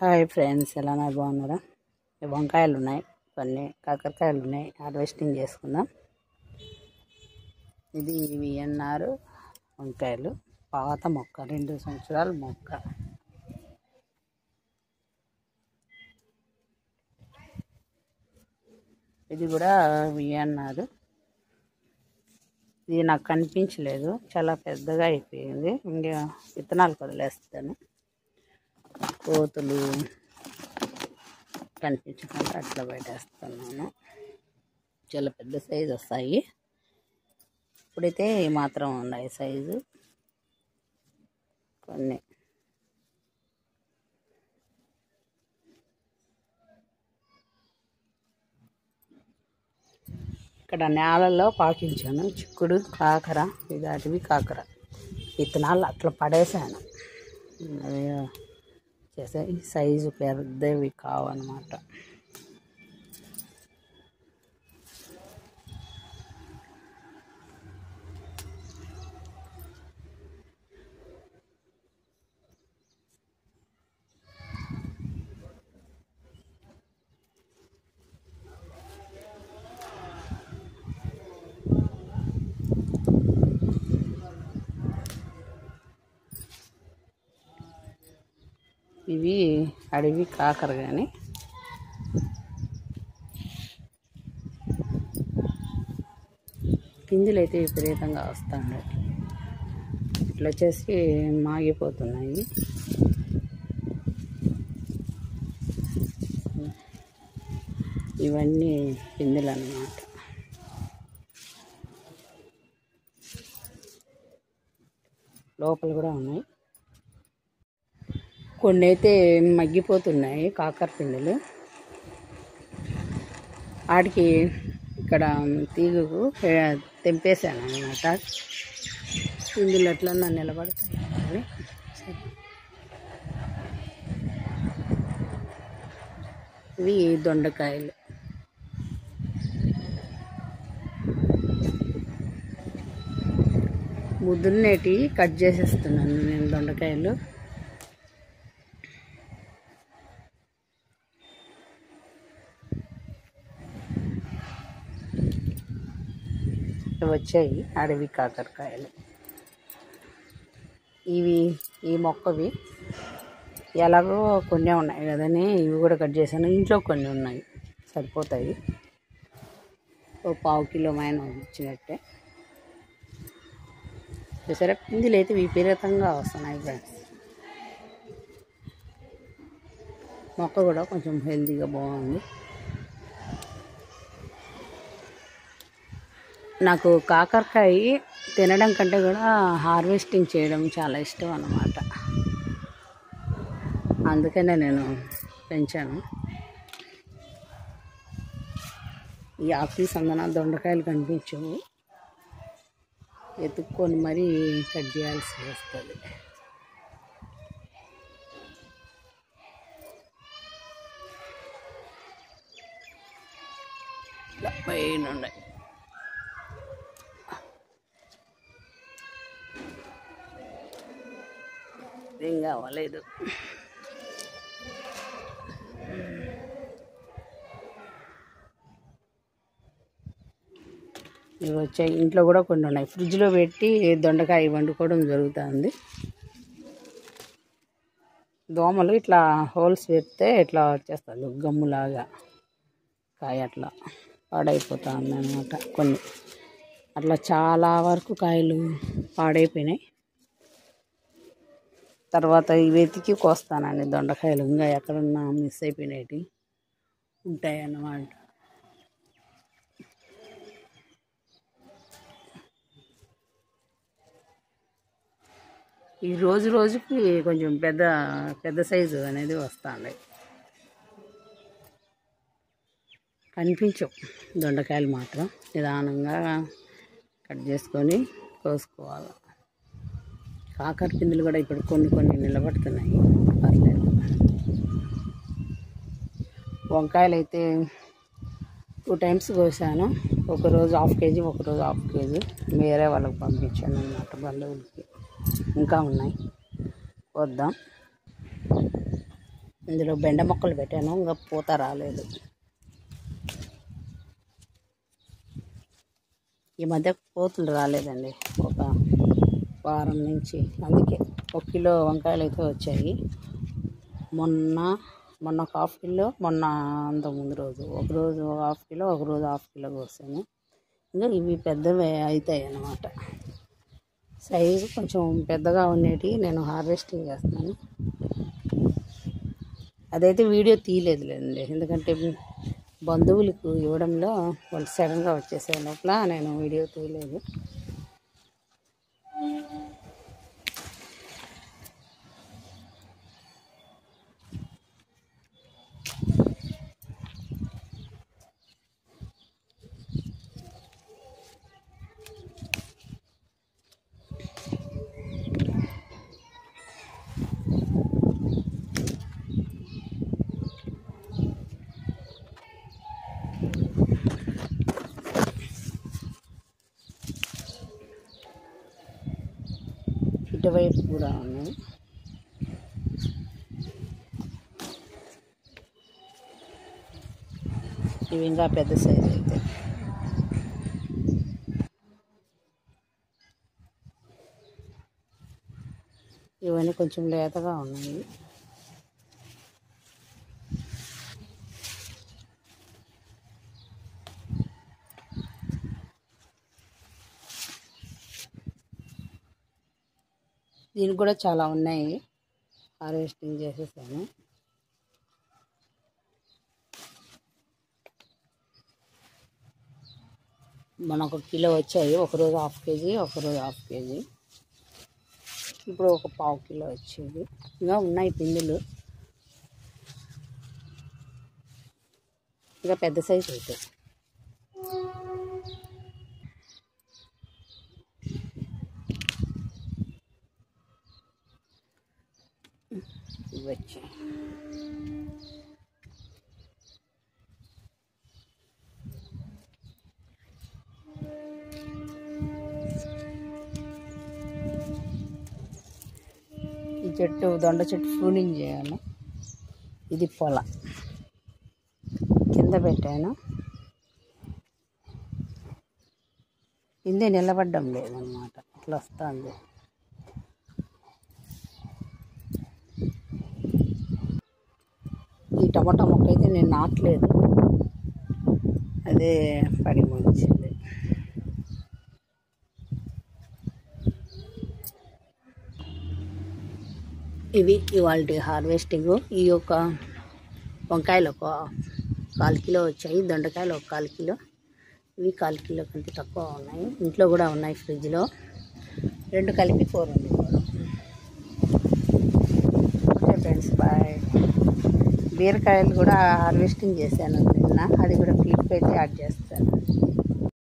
Hi friends, ఎలా ఉన్నారు? బాగున్నారా? వంకాయలు ఉన్నాయి, కొన్ని కాకరకాయలు ఉన్నాయి. హార్వెస్టింగ్ చేసుకుందాం. ఇది విఎన్ఆర్ వంకాయలు, పాత మొక్క, 2 సంవత్సరాల మొక్క. ఇది కూడా విఎన్ఆర్. ఇది నాకు కనిపించలేదు, చాలా పెద్దగా అయిపోయింది. ఇంకా విత్తనాలు వదిలేస్తాను. కోతులు కనిపించకుండా అట్లా పెట్టేస్తున్నాను. చాలా పెద్ద సైజు వస్తాయి. ఇప్పుడైతే మాత్రం ఉన్నాయి సైజు కొన్ని. ఇక్కడ నేలలో పాకించాను చిక్కుడు, కాకర, ఇదాటివి కాకర విత్తనాలు అట్లా పడేసాను. అవి చేసే సైజు పెద్దవి కావన్నమాట. ఇవి అడవి కాకర, కానీ పిందులు అయితే విపరీతంగా వస్తున్నాయి. ఇట్లా వచ్చేసి మాగిపోతున్నాయి. ఇవన్నీ పిందులు అన్నమాట. లోపల కూడా ఉన్నాయి. కొన్ని అయితే మగ్గిపోతున్నాయి కాకర పిందులు. వాటికి ఇక్కడ తీగకు తెంపేశాను అన్నమాట. పిందులు ఎట్లన్నా నిలబడతాయి అని. ఇవి దొండకాయలు. ముద్దునేటి కట్ చేసేస్తున్నాను నేను దొండకాయలు. వచ్చాయి అడవి కాకరకాయలు. ఈ మొక్కవి ఎలాగో కొన్ని ఉన్నాయి కదని ఇవి కూడా కట్ చేశాను. ఇంట్లో కొన్ని ఉన్నాయి, సరిపోతాయి. ఓ 1/2 కిలో మైన ఇచ్చినట్టే. చూసారా, పిందులు అయితే విపరీతంగా వస్తున్నాయి ఫ్రెండ్స్. మొక్క కూడా కొంచెం హెల్తీగా బాగుంది. నాకు కాకరకాయ తినడం కంటే కూడా హార్వెస్టింగ్ చేయడం చాలా ఇష్టం అన్నమాట. అందుకనే నేను పెంచాను. ఈ ఆకులు సందన దొండకాయలు కనిపించవు, ఎత్తుక్కొని మరీ కట్ చేయాల్సి వస్తుంది. పైన ఉన్నాయి. ఏం కావాలేదు. ఇవి వచ్చాయి. ఇంట్లో కూడా కొన్ని ఉన్నాయి. ఫ్రిడ్జ్లో పెట్టి దొండకాయ వండుకోవడం జరుగుతుంది. దోమలు ఇట్లా హోల్స్ పెడితే ఇట్లా వచ్చేస్తుంది గమ్ములాగా. కాయ అట్లా పాడైపోతుంది అన్నమాట. కొన్ని అట్లా చాలా వరకు కాయలు పాడైపోయినాయి. తర్వాత ఇవి వెతికి కోస్తానండి దొండకాయలు. ఇంకా ఎక్కడన్నా మిస్ అయిపోయినవి ఉంటాయి అన్నమాట. ఈ రోజుకి కొంచెం పెద్ద సైజు అనేది వస్తుంది. కనిపించవు దొండకాయలు మాత్రం. నిదానంగా కట్ చేసుకొని కోసుకోవాలి. కాకర పిందులు కూడా ఇప్పుడు కొన్ని నిలబడుతున్నాయి, పర్లేదు. వంకాయలు అయితే 2 టైమ్స్ కోసాను. ఒకరోజు 1/2 కేజీ, ఒకరోజు 1/2 కేజీ. వేరే వాళ్ళకి పంపించాను అన్నమాట, బంధువులకి. ఇంకా ఉన్నాయి, వద్దాం. ఇందులో బెండ మొక్కలు పెట్టాను, ఇంకా పూత రాలేదు. ఈ మధ్య కోతులు రాలేదండి, ఒక వారం నుంచి. అందుకే 1 కిలో వంకాయలు అయితే వచ్చాయి. మొన్న ఒక హాఫ్ కిలో, మొన్న అంతకుముందు రోజు ఒకరోజు 1/2 కిలో, ఒకరోజు 1/2 కిలో కోసాను. ఇంకా ఇవి పెద్దవి అవుతాయి అన్నమాట. సైజు కొంచెం పెద్దగా ఉండేటి నేను హార్వెస్టింగ్ చేస్తున్నాను. అదైతే వీడియో తీయలేదులేండి, ఎందుకంటే బంధువులకు ఇవ్వడంలో వాళ్ళు సడన్గా వచ్చేసే లోపల నేను వీడియో తీయలేదు. ఇటువైపు కూడా ఉన్నాయి. ఇవి ఇంకా పెద్ద సైజు అయితే. ఇవన్నీ కొంచెం లేతగా ఉన్నాయి. దీనికి కూడా చాలా ఉన్నాయి, హార్వెస్టింగ్ చేసేసాను. మన 1 కిలో వచ్చాయి, ఒకరోజు 1/2 కేజీ, ఒకరోజు 1/2 కేజీ. ఇప్పుడు ఒక 1/4 కిలో వచ్చేది. ఇంకా ఉన్నాయి పిందులు, ఇంకా పెద్ద సైజు అవుతాయి. వచ్చాయి. ఈ చెట్టు దొండ చెట్టు ప్రూనింగ్ చేయాలి. ఇది పొల కింద పెట్టాను, కిందే నిలబడ్డం లేదన్నమాట, అట్లా వస్తుంది. ఈ టమాటా మొక్క అయితే నేను నాటలేదు, అదే పడి మొలిచింది. ఇవి ఇవాళ హార్వెస్టింగ్. ఈ యొక్క వంకాయలు ఒక 1/4 కిలో వచ్చాయి, దొండకాయలు ఒక 1/4 కిలో. ఇవి 1/4 కిలో కంటే తక్కువ ఉన్నాయి. ఇంట్లో కూడా ఉన్నాయి ఫ్రిడ్జ్లో, 2 కలిపి కూర వండుకోవడం. Okay friends, bye. బీరకాయలు కూడా హార్వెస్టింగ్ చేశాను నిన్న, అది కూడా క్లిప్ అయితే యాడ్ చేస్తాను.